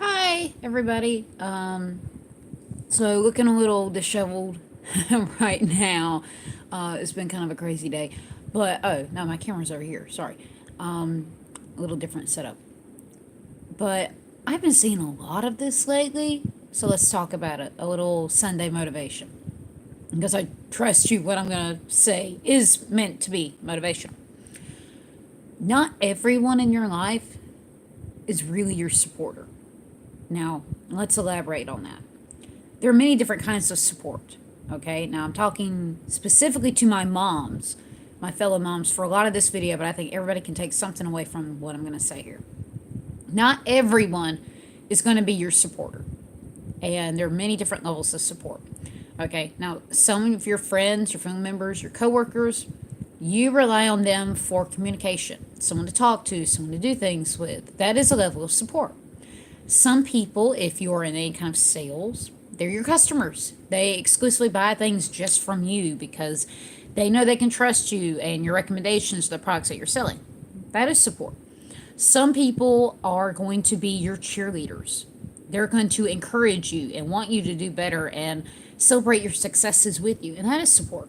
Hi, everybody. So looking a little disheveled right now. It's been kind of a crazy day, but oh no, my camera's over here. Sorry. A little different setup, but I've been seeing a lot of this lately. So let's talk about it. A little Sunday motivation, because I trust you. What I'm gonna say is meant to be motivation. Not everyone in your life is really your supporter. Now, let's elaborate on that. There are many different kinds of support. Okay, now I'm talking specifically to my moms, my fellow moms, for a lot of this video, but I think everybody can take something away from what I'm going to say here. Not everyone is going to be your supporter, and there are many different levels of support. Okay, now some of your friends, your family members, your coworkers, you rely on them for communication, someone to talk to, someone to do things with. That is a level of support. Some people, if you're in any kind of sales, they're your customers. They exclusively buy things just from you because they know they can trust you and your recommendations to the products that you're selling. That is support. Some people are going to be your cheerleaders. They're going to encourage you and want you to do better and celebrate your successes with you, and that is support.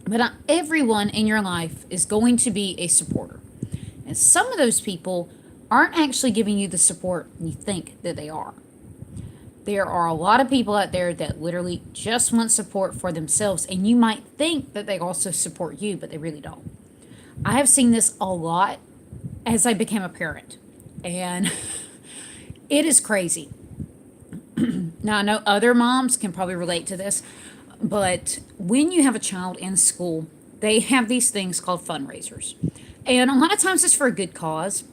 But not everyone in your life is going to be a supporter. And some of those people aren't actually giving you the support you think that they are. There are a lot of people out there that literally just want support for themselves, and you might think that they also support you, but they really don't. I have seen this a lot as I became a parent, and it is crazy. Now, I know other moms can probably relate to this, but when you have a child in school, they have these things called fundraisers. And a lot of times it's for a good cause.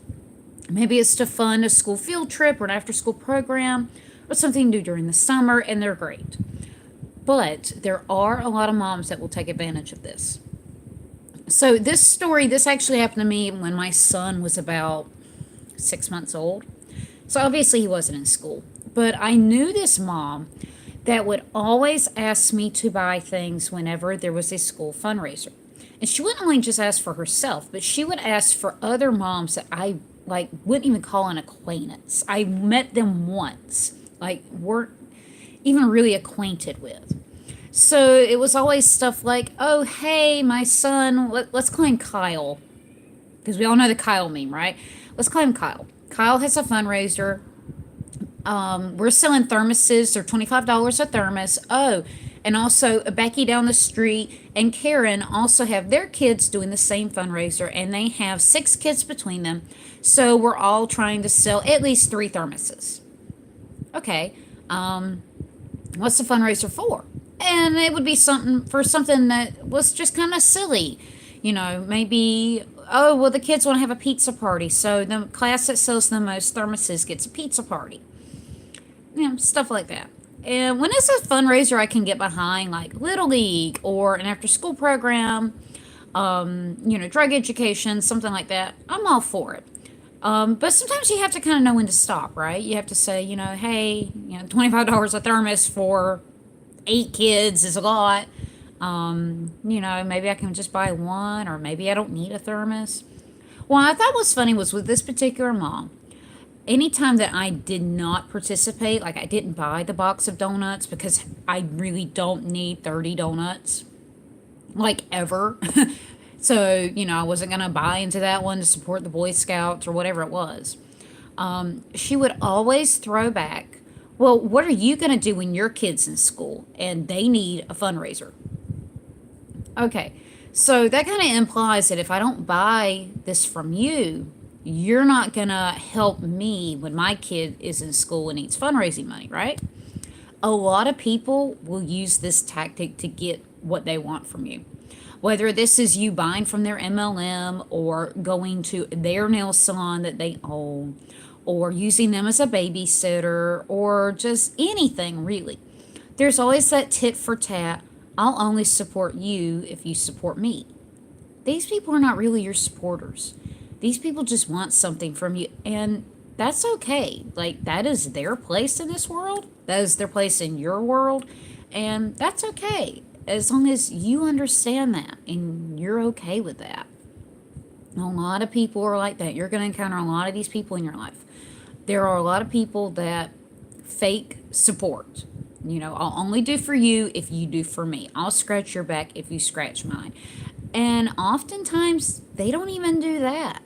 Maybe it's to fund a school field trip or an after school program or something to do during the summer, and they're great. But there are a lot of moms that will take advantage of this. So, this actually happened to me when my son was about 6 months old. So, obviously, he wasn't in school. But I knew this mom that would always ask me to buy things whenever there was a school fundraiser. And she wouldn't only just ask for herself, but she would ask for other moms that I like wouldn't even call an acquaintance. I met them once, like weren't even really acquainted with. So it was always stuff like, "Oh, hey, my son, let's call him Kyle," because we all know the Kyle meme, right? Let's call him Kyle. Kyle has a fundraiser. We're selling thermoses. They're $25 a thermos. Oh, and also Becky down the street and Karen also have their kids doing the same fundraiser, and they have 6 kids between them. So we're all trying to sell at least 3 thermoses. Okay, what's the fundraiser for? And it would be something for something that was just kind of silly. Maybe, oh, well, the kids want to have a pizza party. So the class that sells the most thermoses gets a pizza party. Stuff like that. And when it's a fundraiser I can get behind, like Little League or an after school program, drug education, something like that, I'm all for it. But sometimes you have to kind of know when to stop, right? You have to say, hey, $25 a thermos for 8 kids is a lot. Maybe I can just buy one, or maybe I don't need a thermos. What I thought was funny was with this particular mom, anytime that I did not participate, like I didn't buy the box of donuts because I really don't need 30 donuts, like ever. So, I wasn't going to buy into that one to support the Boy Scouts or whatever it was. She would always throw back, well, what are you going to do when your kid's in school and they need a fundraiser? Okay, so that kind of implies that if I don't buy this from you, you're not going to help me when my kid is in school and needs fundraising money, right? A lot of people will use this tactic to get what they want from you. Whether this is you buying from their MLM or going to their nail salon that they own or using them as a babysitter or just anything really. There's always that tit for tat. I'll only support you if you support me. These people are not really your supporters. These people just want something from you, and that's okay. Like, that is their place in this world. That is their place in your world, and that's okay as long as you understand that and you're okay with that. A lot of people are like that. You're going to encounter a lot of these people in your life. There are a lot of people that fake support. I'll only do for you if you do for me. I'll scratch your back if you scratch mine. And oftentimes, they don't even do that.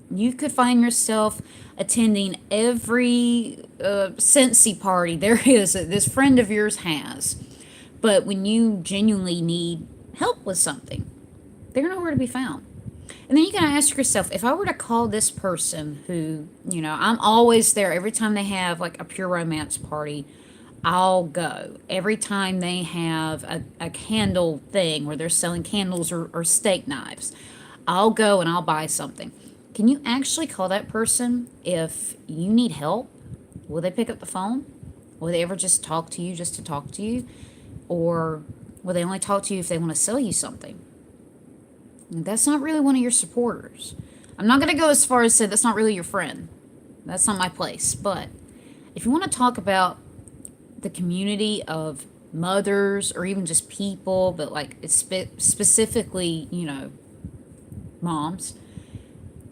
You could find yourself attending every Scentsy party there is that this friend of yours has. But when you genuinely need help with something, they're nowhere to be found. And then you gotta ask yourself, if I were to call this person who, I'm always there every time they have like a pure romance party, I'll go. Every time they have a candle thing where they're selling candles or steak knives, I'll go and I'll buy something. Can you actually call that person if you need help? Will they pick up the phone? Will they ever just talk to you just to talk to you? Or will they only talk to you if they want to sell you something? That's not really one of your supporters. I'm not going to go as far as say that's not really your friend. That's not my place. But if you want to talk about the community of mothers or even just people, but like it's specifically, moms,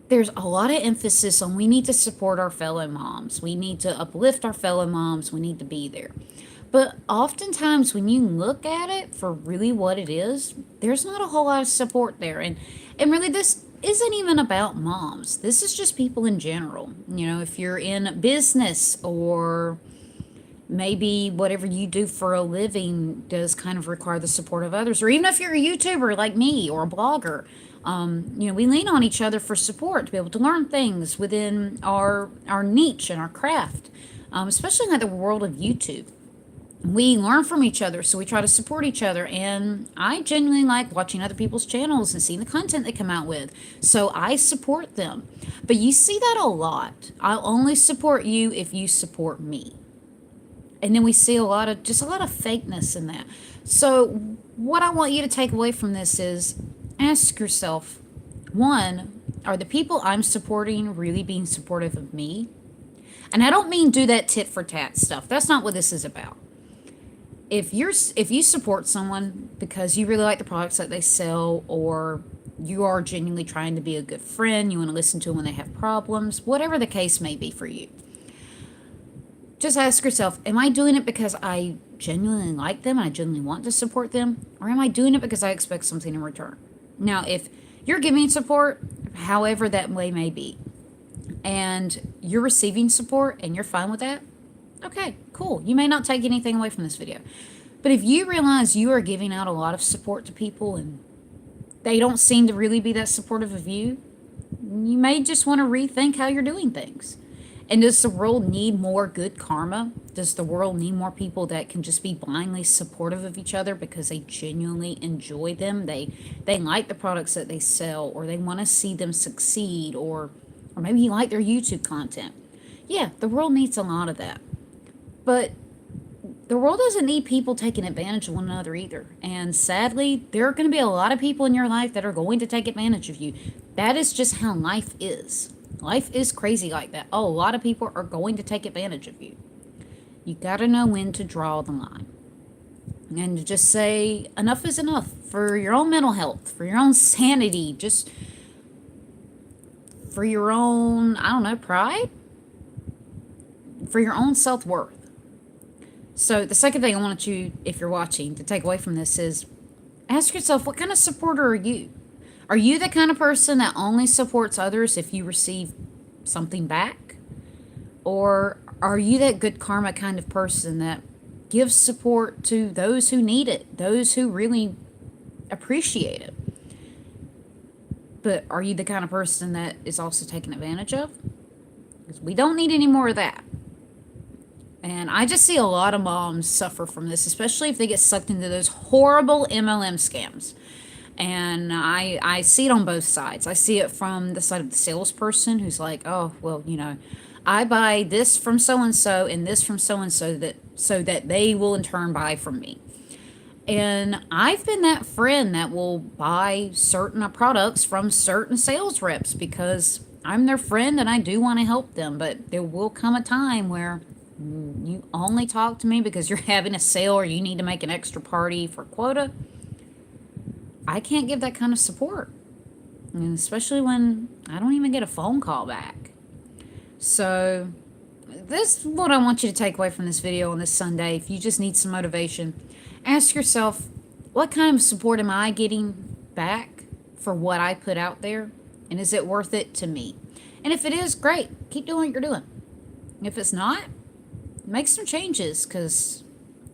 there's a lot of emphasis on we need to support our fellow moms. We need to uplift our fellow moms. We need to be there. But oftentimes, when you look at it for really what it is, there's not a whole lot of support there. And really, this isn't even about moms. This is just people in general. If you're in business or maybe whatever you do for a living does kind of require the support of others, or even if you're a YouTuber like me or a blogger, we lean on each other for support to be able to learn things within our niche and our craft, especially in like the world of YouTube. We learn from each other, so we try to support each other. And I genuinely like watching other people's channels and seeing the content they come out with, so I support them. But you see that a lot. I'll only support you if you support me. And then we see a lot of fakeness in that. So what I want you to take away from this is ask yourself, one, are the people I'm supporting really being supportive of me? And I don't mean do that tit for tat stuff. That's not what this is about. If you support someone because you really like the products that they sell, or you are genuinely trying to be a good friend, you want to listen to them when they have problems, whatever the case may be for you, just ask yourself, am I doing it because I genuinely like them and I genuinely want to support them? Or am I doing it because I expect something in return? Now, if you're giving support, however that way may be, and you're receiving support and you're fine with that, okay, cool. You may not take anything away from this video. But if you realize you are giving out a lot of support to people and they don't seem to really be that supportive of you, you may just want to rethink how you're doing things. And does the world need more good karma? Does the world need more people that can just be blindly supportive of each other because they genuinely enjoy them? They like the products that they sell, or they want to see them succeed, or maybe you like their YouTube content. Yeah, the world needs a lot of that. But the world doesn't need people taking advantage of one another either. And sadly, there are going to be a lot of people in your life that are going to take advantage of you. That is just how life is. Life is crazy like that. Oh, a lot of people are going to take advantage of you. You got to know when to draw the line. And to just say enough is enough for your own mental health, for your own sanity, just for your own, I don't know, pride, for your own self-worth. So the second thing I want you, if you're watching, to take away from this is ask yourself, what kind of supporter are you? Are you the kind of person that only supports others if you receive something back? Or are you that good karma kind of person that gives support to those who need it, those who really appreciate it? But are you the kind of person that is also taken advantage of? Because we don't need any more of that. And I just see a lot of moms suffer from this, especially if they get sucked into those horrible MLM scams. And I see it on both sides. I see it from the side of the salesperson who's like, oh, well, I buy this from so-and-so and this from so-and-so so that they will in turn buy from me. And I've been that friend that will buy certain products from certain sales reps because I'm their friend and I do want to help them. But there will come a time where you only talk to me because you're having a sale or you need to make an extra party for quota. I can't give that kind of support, and especially when I don't even get a phone call back. So this is what I want you to take away from this video on this Sunday. If you just need some motivation, ask yourself, what kind of support am I getting back for what I put out there? And is it worth it to me? And if it is, great. Keep doing what you're doing. If it's not, make some changes, because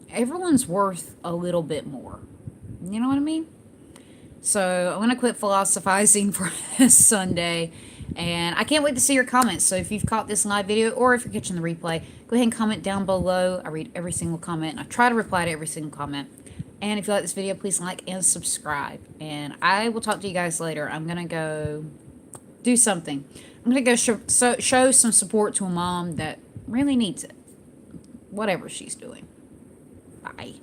everyone's worth a little bit more. You know what I mean? So I'm going to quit philosophizing for this Sunday. And I can't wait to see your comments. So if you've caught this live video or if you're catching the replay, go ahead and comment down below. I read every single comment. And I try to reply to every single comment. And if you like this video, please like and subscribe. And I will talk to you guys later. I'm going to go do something. I'm going to go show some support to a mom that really needs it. Whatever she's doing. Bye.